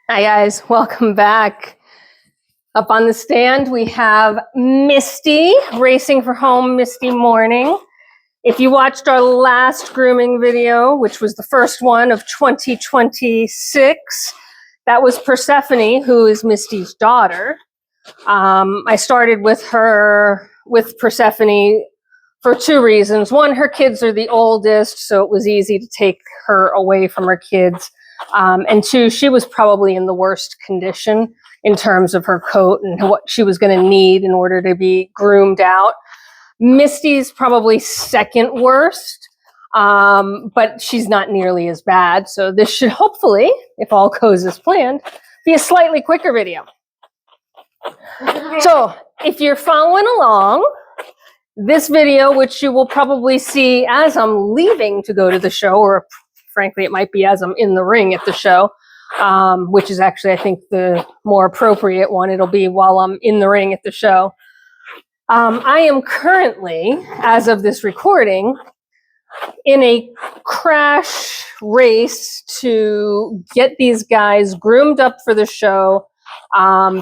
Hi guys, welcome back. Up on the stand we have Misty, Racing for Home Misty Morning. If you watched our last grooming video, which was the first one of 2026, that was Persephone, who is Misty's daughter. I started with Persephone for two reasons. One, her kids are the oldest, so it was easy to take her away from her kids. And two, she was probably in the worst condition in terms of her coat and what she was going to need in order to be groomed out. Misty's probably second worst, but she's not nearly as bad. So this should hopefully, if all goes as planned, be a slightly quicker video. So if you're following along, this video, which you will probably see as I'm leaving to go to the show, or frankly, it might be as I'm in the ring at the show, which is actually, I think, the more appropriate one. It'll be while I'm in the ring at the show. I am currently, as of this recording, in a crash race to get these guys groomed up for the show,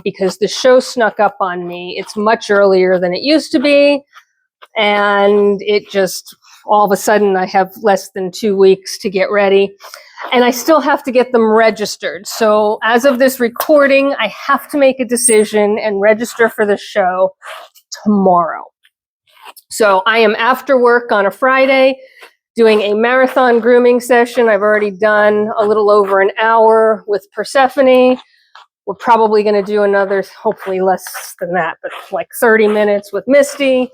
because the show snuck up on me. It's much earlier than it used to be, and it just, all of a sudden, I have less than 2 weeks to get ready, and I still have to get them registered. So as of this recording, I have to make a decision and register for the show tomorrow. So I am after work on a Friday doing a marathon grooming session. I've already done a little over an hour with Persephone. We're probably going to do another, hopefully less than that, but like 30 minutes with Misty.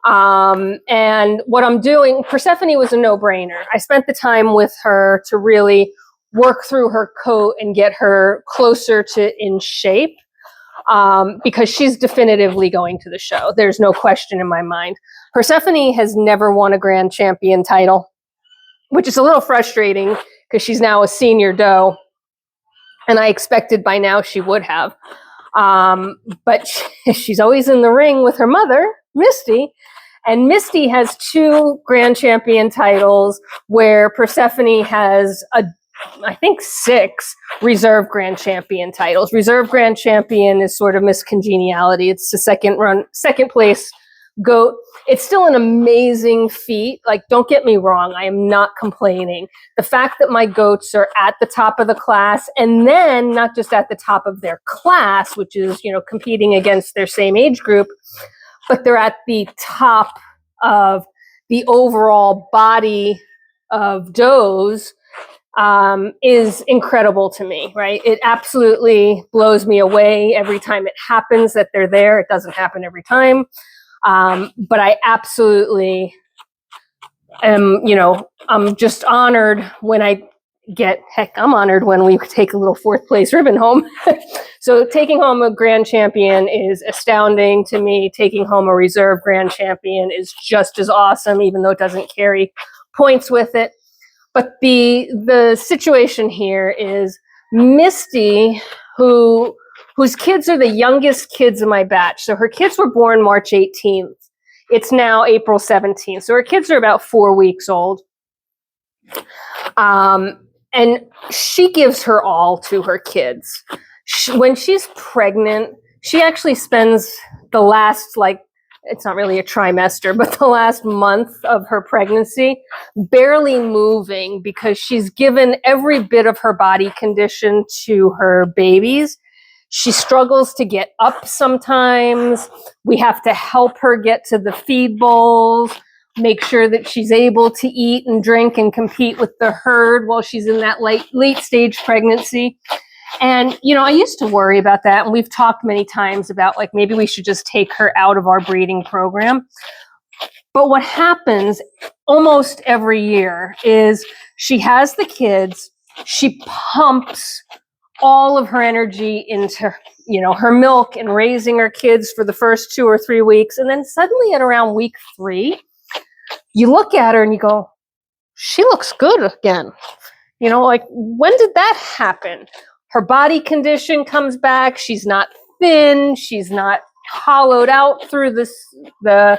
And what I'm doing, Persephone was a no-brainer. I spent the time with her to really work through her coat and get her closer to in shape, because she's definitively going to the show. There's no question in my mind. Persephone has never won a grand champion title, which is a little frustrating because she's now a senior doe, and I expected by now she would have. But she's always in the ring with her mother, Misty, and Misty has 2 grand champion titles where Persephone has I think 6 reserve grand champion titles. Reserve grand champion is sort of Miss Congeniality. It's the second place goat. It's still an amazing feat. Like, don't get me wrong, I am not complaining. The fact that my goats are at the top of the class, and then not just at the top of their class, which is, competing against their same age group, but they're at the top of the overall body of does, is incredible to me, right? It absolutely blows me away every time it happens that they're there. It doesn't happen every time. But I absolutely am, I'm just honored when I'm honored when we take a little 4th place ribbon home. So taking home a grand champion is astounding to me. Taking home a reserve grand champion is just as awesome, even though it doesn't carry points with it. But the situation here is Misty, whose kids are the youngest kids in my batch. So her kids were born March 18th. It's now April 17th. So her kids are about 4 weeks old. And she gives her all to her kids. When she's pregnant, she actually spends the last, it's not really a trimester, but the last month of her pregnancy barely moving, because she's given every bit of her body condition to her babies. She struggles to get up sometimes. We have to help her get to the feed bowls, make sure that she's able to eat and drink and compete with the herd while she's in that late stage pregnancy. And, I used to worry about that. And we've talked many times about, maybe we should just take her out of our breeding program. But what happens almost every year is she has the kids, she pumps all of her energy into, her milk and raising her kids for the first 2 or 3 weeks. And then suddenly at around week 3, you look at her and you go, she looks good again. When did that happen? Her body condition comes back. She's not thin. She's not hollowed out through the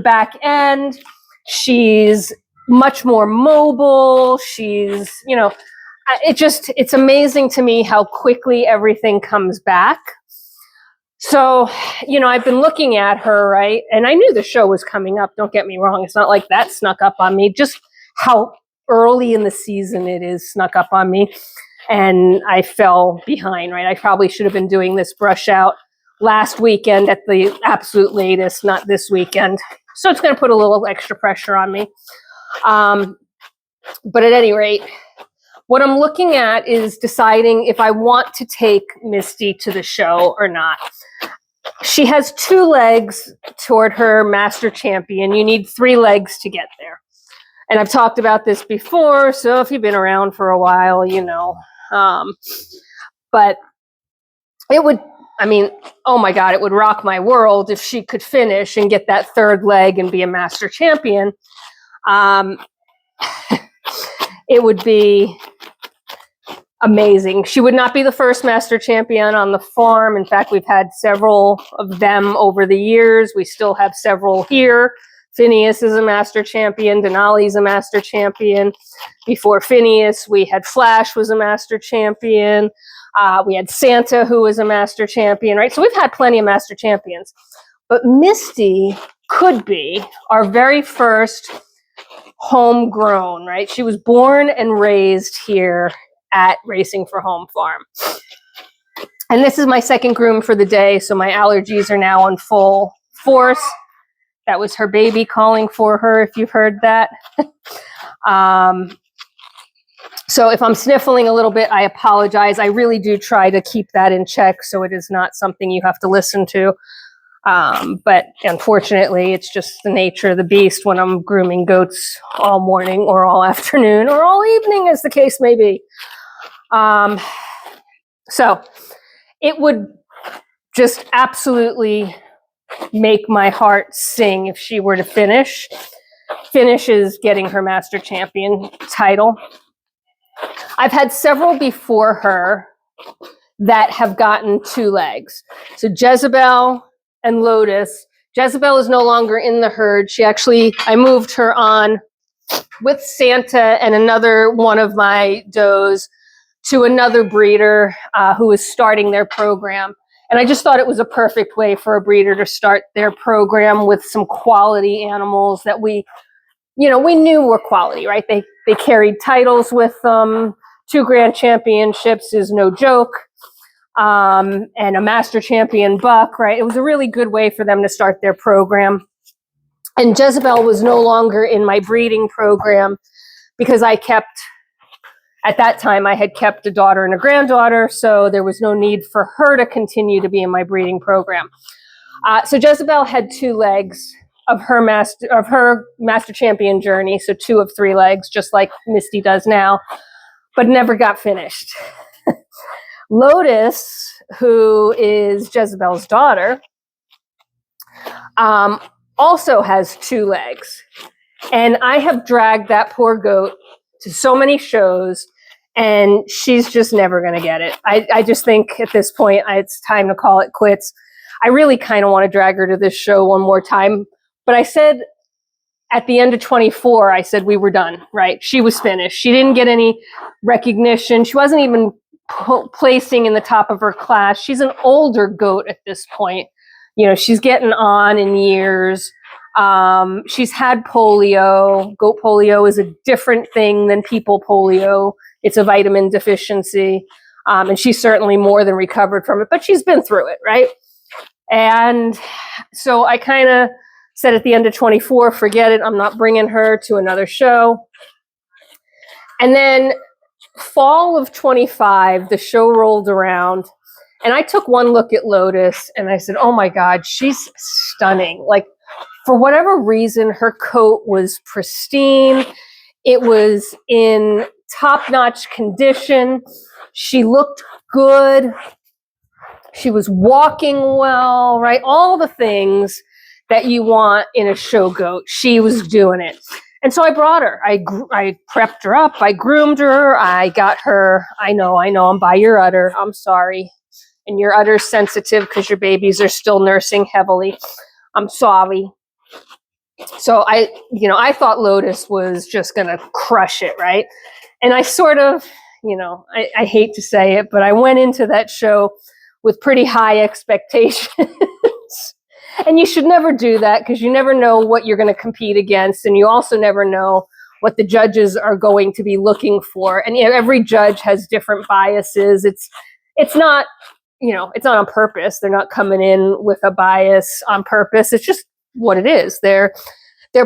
back end. She's much more mobile. She's, It's amazing to me how quickly everything comes back. So, I've been looking at her, right? And I knew the show was coming up. Don't get me wrong. It's not like that snuck up on me. Just how early in the season it is snuck up on me. And I fell behind, right? I probably should have been doing this brush out last weekend at the absolute latest, not this weekend. So it's going to put a little extra pressure on me. But at any rate, what I'm looking at is deciding if I want to take Misty to the show or not. She has 2 legs toward her master champion. You need 3 legs to get there. And I've talked about this before, so if you've been around for a while, you know. But it would, oh my God, it would rock my world if she could finish and get that 3rd leg and be a master champion. It would be amazing. She would not be the first master champion on the farm. In fact, we've had several of them over the years. We still have several here. Phineas is a master champion. Denali's a master champion. Before Phineas, we had Flash was a master champion. We had Santa, who was a master champion, right? So we've had plenty of master champions. But Misty could be our very first homegrown, right? She was born and raised here at Racing for Home Farm. And this is my 2nd groom for the day, so my allergies are now in full force. That was her baby calling for her, if you've heard that. So if I'm sniffling a little bit, I apologize. I really do try to keep that in check so it is not something you have to listen to. But unfortunately, it's just the nature of the beast when I'm grooming goats all morning or all afternoon or all evening, as the case may be. So it would just absolutely make my heart sing if she were to finish. Finishes getting her master champion title. I've had several before her that have gotten 2 legs. So Jezebel and Lotus. Jezebel is no longer in the herd. I moved her on with Santa and another one of my does to another breeder who was starting their program. And I just thought it was a perfect way for a breeder to start their program with some quality animals that we knew were quality, right? They carried titles with them. 2 grand championships is no joke. And a master champion buck, right? It was a really good way for them to start their program. And Jezebel was no longer in my breeding program because at that time, I had kept a daughter and a granddaughter, so there was no need for her to continue to be in my breeding program. So Jezebel had 2 legs of her master champion journey, so 2 of 3 legs, just like Misty does now, but never got finished. Lotus, who is Jezebel's daughter, also has 2 legs. And I have dragged that poor goat to so many shows, and she's just never going to get it. I just think at this point, it's time to call it quits. I really kind of want to drag her to this show one more time. But I said at the end of 24, I said we were done, right? She was finished. She didn't get any recognition. She wasn't even placing in the top of her class. She's an older goat at this point. She's getting on in years. She's had polio. Goat polio is a different thing than people polio. It's a vitamin deficiency. And she's certainly more than recovered from it, but she's been through it, right? And so I kind of said at the end of 24, forget it. I'm not bringing her to another show. And then fall of 25, the show rolled around. And I took one look at Lotus and I said, oh my God, she's stunning. Like, for whatever reason, her coat was pristine. It was in top-notch condition. She looked good. She was walking well, right? All the things that you want in a show goat. She was doing it. And so I brought her. I prepped her up. I groomed her. I got her. I know, I'm by your udder. I'm sorry. And your udder's sensitive because your babies are still nursing heavily. I'm sorry. So I thought Lotus was just going to crush it, right? And I sort of, you know, I hate to say it, but I went into that show with pretty high expectations. And you should never do that because you never know what you're going to compete against. And you also never know what the judges are going to be looking for. And every judge has different biases. It's not, you know, it's not on purpose. They're not coming in with a bias on purpose. It's just what it is. Their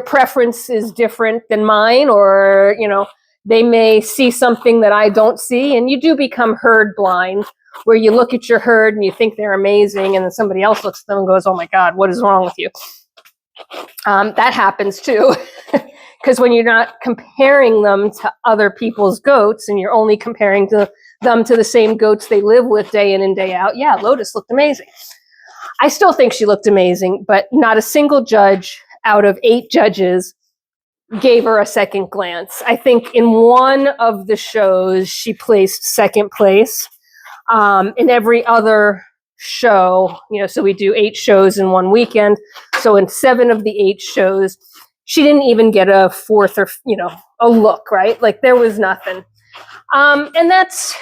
preference is different than mine, or, you know, they may see something that I don't see, and you do become herd blind, where you look at your herd and you think they're amazing, and then somebody else looks at them and goes, oh my God, what is wrong with you? That happens too, because when you're not comparing them to other people's goats and you're only comparing them to the same goats they live with day in and day out, yeah, Lotus looked amazing. I still think she looked amazing, but not a single judge out of 8 judges gave her a second glance. I think in one of the shows she placed second place. In every other show, you know, so we do 8 shows in one weekend. So in 7 of the 8 shows, she didn't even get a fourth or, you know, a look, right? Like there was nothing. And it's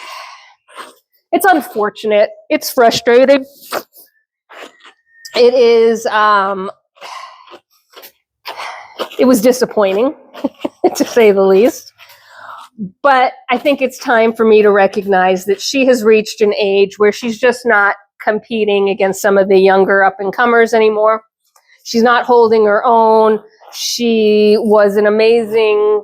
unfortunate. It's frustrating. It is, it was disappointing, to say the least. But I think it's time for me to recognize that she has reached an age where she's just not competing against some of the younger up-and-comers anymore. She's not holding her own. She was an amazing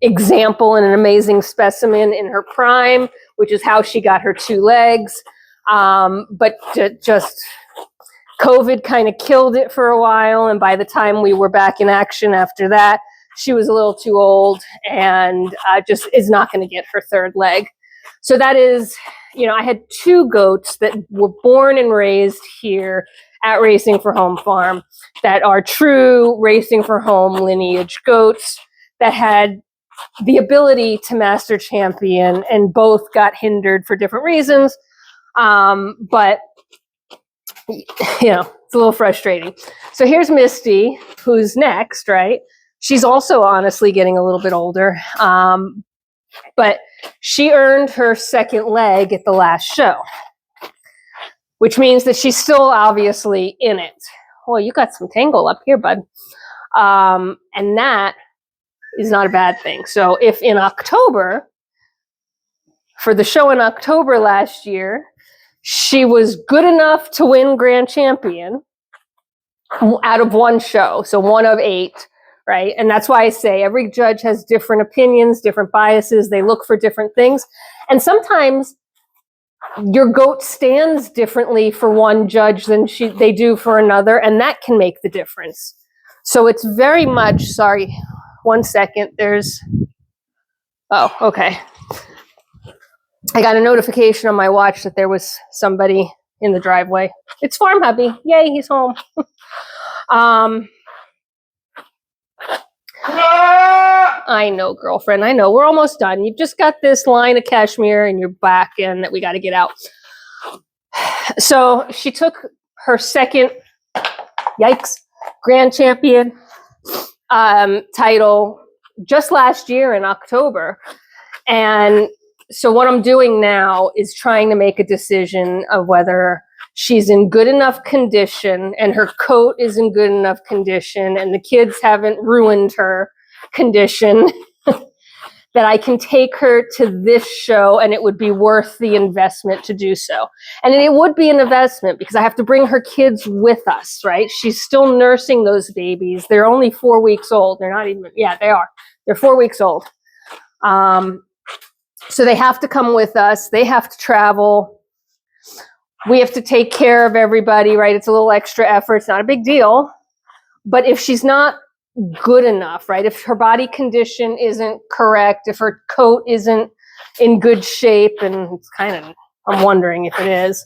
example and an amazing specimen in her prime, which is how she got her 2 legs. But just COVID kind of killed it for a while, and by the time we were back in action after that, she was a little too old and just is not going to get her 3rd leg. So that is, you know, I had 2 goats that were born and raised here at Racing for Home Farm that are true Racing for Home lineage goats that had the ability to master champion, and both got hindered for different reasons. But you know, it's a little frustrating. So here's Misty, who's next, right? She's also honestly getting a little bit older, but she earned her 2nd leg at the last show, which means that she's still obviously in it. Well, you got some tangle up here, bud. And that is not a bad thing. So if in October, for the show in October last year, she was good enough to win Grand Champion out of 1 show, so 1 of 8, right? And that's why I say every judge has different opinions, different biases. They look for different things. And sometimes your goat stands differently for one judge than they do for another, and that can make the difference. So it's very much, sorry, 1 second, oh, okay. I got a notification on my watch that there was somebody in the driveway. It's Farm Hubby. Yay, he's home. I know, girlfriend. I know. We're almost done. You've just got this line of cashmere in your back end that we got to get out. So she took her 2nd, yikes, Grand Champion title just last year in October. And so what I'm doing now is trying to make a decision of whether she's in good enough condition and her coat is in good enough condition and the kids haven't ruined her condition that I can take her to this show and it would be worth the investment to do so. And it would be an investment because I have to bring her kids with us, right? She's still nursing those babies. They're only 4 weeks old. They're not even, yeah, they are. They're 4 weeks old. So they have to come with us. They have to travel. We have to take care of everybody, right? It's a little extra effort. It's not a big deal. But if she's not good enough, right? If her body condition isn't correct, if her coat isn't in good shape, and it's kind of, I'm wondering if it is,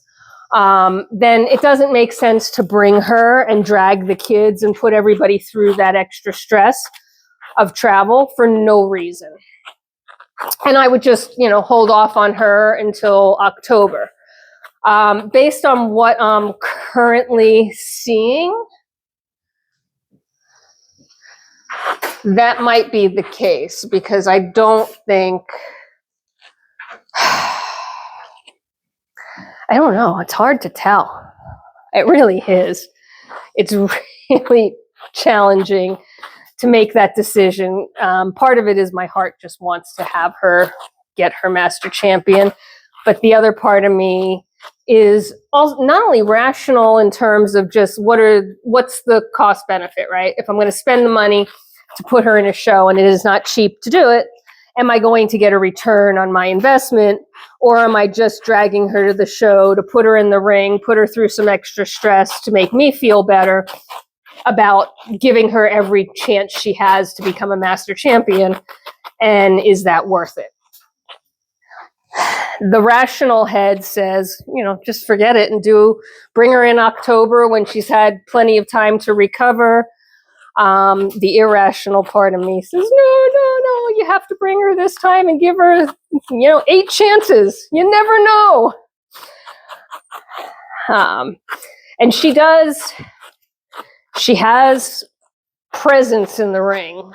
then it doesn't make sense to bring her and drag the kids and put everybody through that extra stress of travel for no reason. And I would just, you know, hold off on her until October. Based on what I'm currently seeing, that might be the case because I don't think I don't know. It's hard to tell. It really is. It's really challenging to make that decision. Part of it is my heart just wants to have her get her master champion, but the other part of me is also not only rational in terms of just what's the cost benefit, right? If I'm going to spend the money to put her in a show and it is not cheap to do it, am I going to get a return on my investment, or am I just dragging her to the show to put her in the ring, put her through some extra stress to make me feel better about giving her every chance she has to become a master champion? And is that worth it? The rational head says, just forget it and bring her in October when she's had plenty of time to recover. The irrational part of me says, no, you have to bring her this time and give her, 8 chances. You never know. And she has presence in the ring,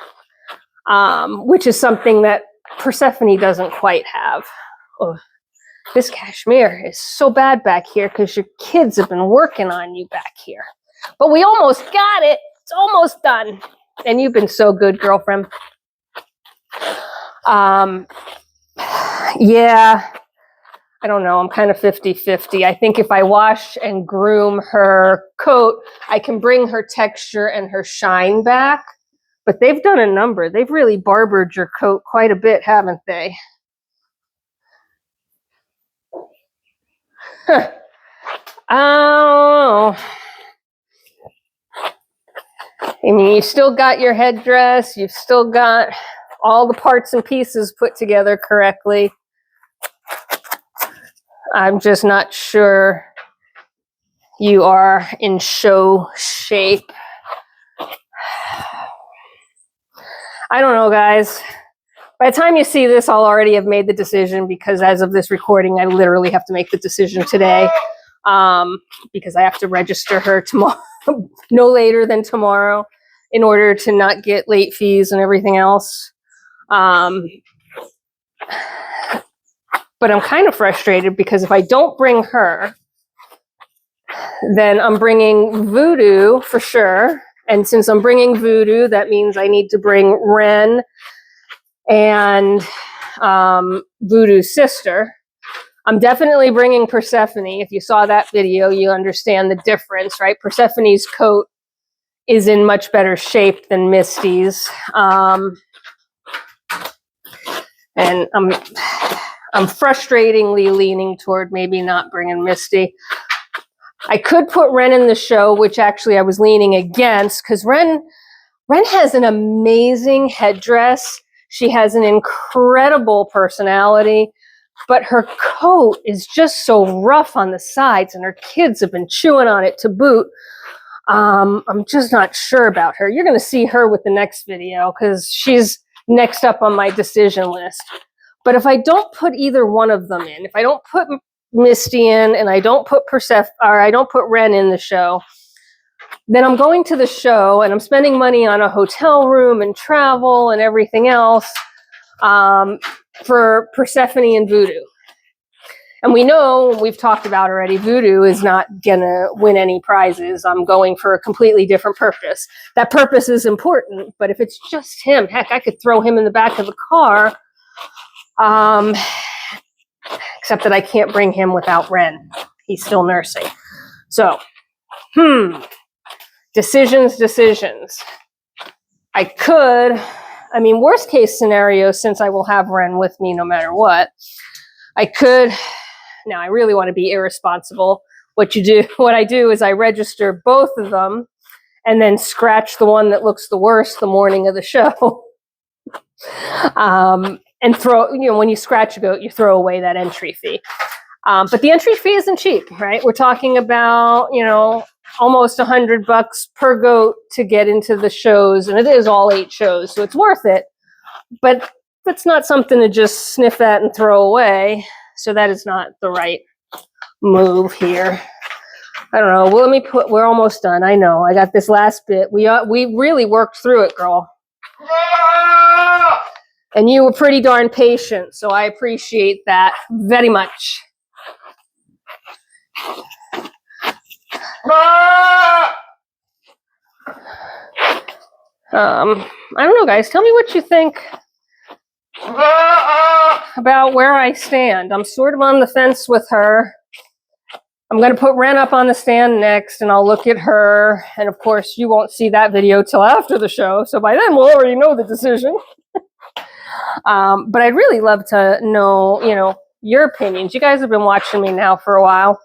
which is something that Persephone doesn't quite have. Oh, this cashmere is so bad back here because your kids have been working on you back here. But we almost got it. It's almost done. And you've been so good, girlfriend. Yeah, I don't know. I'm kind of 50-50. I think if I wash and groom her coat, I can bring her texture and her shine back. But they've done a number. They've really barbered your coat quite a bit, haven't they? Oh, I mean, you've still got your headdress. You've still got all the parts and pieces put together correctly. I'm just not sure you are in show shape. I don't know, guys. By the time you see this, I'll already have made the decision, because as of this recording, I literally have to make the decision today, because I have to register her tomorrow, no later than tomorrow, in order to not get late fees and everything else. But I'm kind of frustrated because if I don't bring her, then I'm bringing Voodoo for sure. And since I'm bringing Voodoo, that means I need to bring Ren and Voodoo's sister. I'm definitely bringing Persephone. If you saw that video, you understand the difference, right? Persephone's coat is in much better shape than Misty's. And I'm frustratingly leaning toward maybe not bringing Misty. I could put Ren in the show, which actually I was leaning against, because Ren has an amazing headdress. She has an incredible personality, but her coat is just so rough on the sides, and her kids have been chewing on it to boot. I'm just not sure about her. You're going to see her with the next video, because she's next up on my decision list. But if I don't put either one of them in, if I don't put Misty in and I don't put I don't put Ren in the show, then I'm going to the show and I'm spending money on a hotel room and travel and everything else for Persephone and Voodoo. And we know, we've talked about already, Voodoo is not gonna win any prizes. I'm going for a completely different purpose. That purpose is important, but if it's just him, heck, I could throw him in the back of the car. Except that I can't bring him without Ren. He's still nursing. So, decisions. I could, worst case scenario, since I will have Ren with me no matter what, now I really want to be irresponsible. What I do is I register both of them and then scratch the one that looks the worst the morning of the show. And throw, when you scratch a goat, you throw away that entry fee. But the entry fee isn't cheap, right? We're talking about, almost $100 per goat to get into the shows, and it is all 8 shows, so it's worth it. But that's not something to just sniff at and throw away. So that is not the right move here. I don't know. Well, we're almost done. I know. I got this last bit. We really worked through it, girl. And you were pretty darn patient, so I appreciate that very much. I don't know, guys. Tell me what you think about where I stand. I'm sort of on the fence with her. I'm going to put Ren up on the stand next, and I'll look at her. And of course, you won't see that video till after the show, so by then we'll already know the decision. But I'd really love to know, your opinions. You guys have been watching me now for a while.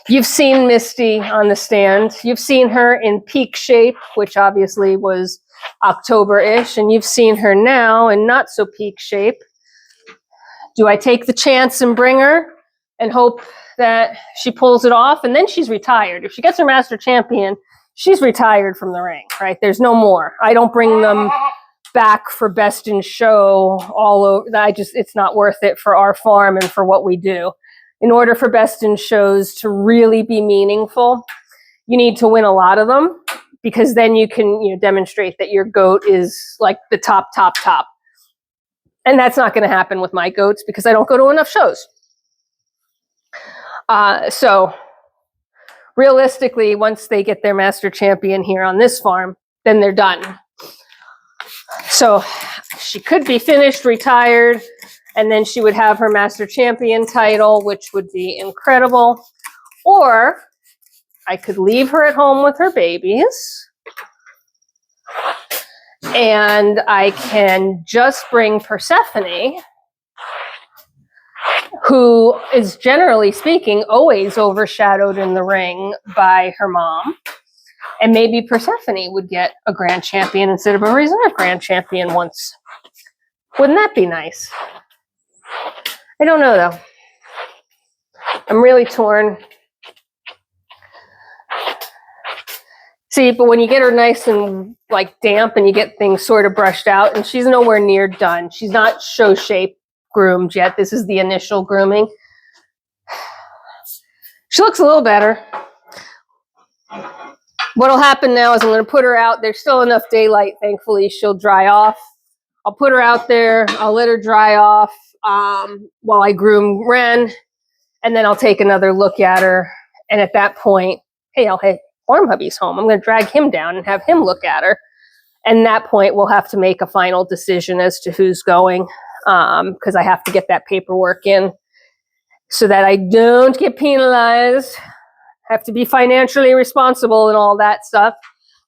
You've seen Misty on the stand. You've seen her in peak shape, which obviously was October-ish, and you've seen her now in not so peak shape. Do I take the chance and bring her and hope that she pulls it off? And then she's retired. If she gets her Master Champion, she's retired from the ring, right? There's no more. I don't bring them back for best in show all over. It's not worth it for our farm and for what we do. In order for best in shows to really be meaningful, you need to win a lot of them, because then you can demonstrate that your goat is like the top. And that's not going to happen with my goats because I don't go to enough shows. So realistically, once they get their Master Champion here on this farm, then they're done. So she could be finished, retired, and then she would have her Master Champion title, which would be incredible. Or I could leave her at home with her babies, and I can just bring Persephone, who is, generally speaking, always overshadowed in the ring by her mom. And maybe Persephone would get a Grand Champion instead of a Reserve Grand Champion once. Wouldn't that be nice? I don't know, though. I'm really torn. See, but when you get her nice and damp and you get things sort of brushed out, and she's nowhere near done. She's not show shape groomed yet. This is the initial grooming. She looks a little better. What'll happen now is I'm going to put her out. There's still enough daylight, thankfully. She'll dry off. I'll put her out there. I'll let her dry off while I groom Ren, and then I'll take another look at her. And at that point, hey, Farm Hubby's home. I'm going to drag him down and have him look at her. And at that point, we'll have to make a final decision as to who's going, because I have to get that paperwork in so that I don't get penalized. Have to be financially responsible and all that stuff.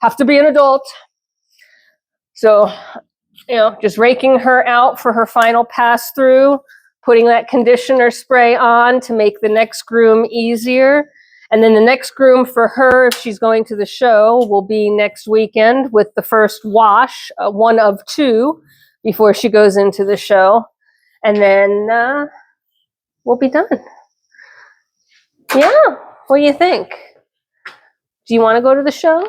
Have to be an adult. So, just raking her out for her final pass through, putting that conditioner spray on to make the next groom easier. And then the next groom for her, if she's going to the show, will be next weekend with the first wash, one of two, before she goes into the show. And then we'll be done. Yeah, what do you think? Do you want to go to the show?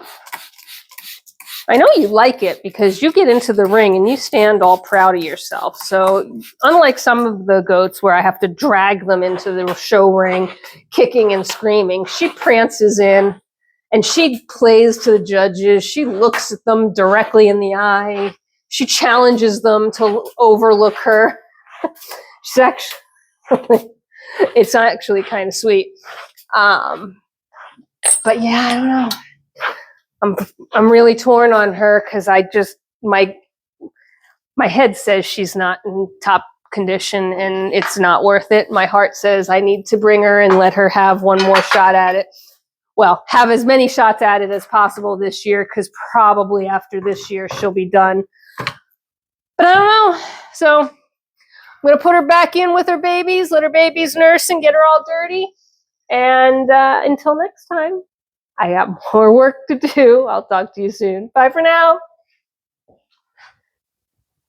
I know you like it because you get into the ring and you stand all proud of yourself. So unlike some of the goats where I have to drag them into the show ring, kicking and screaming, she prances in and she plays to the judges. She looks at them directly in the eye. She challenges them to overlook her. It's actually kind of sweet. But yeah, I don't know. I'm really torn on her because my head says she's not in top condition and it's not worth it. My heart says I need to bring her and let her have one more shot at it. Well, have as many shots at it as possible this year, because probably after this year she'll be done. But I don't know. So I'm going to put her back in with her babies, let her babies nurse and get her all dirty. And until next time. I got more work to do. I'll talk to you soon. Bye for now.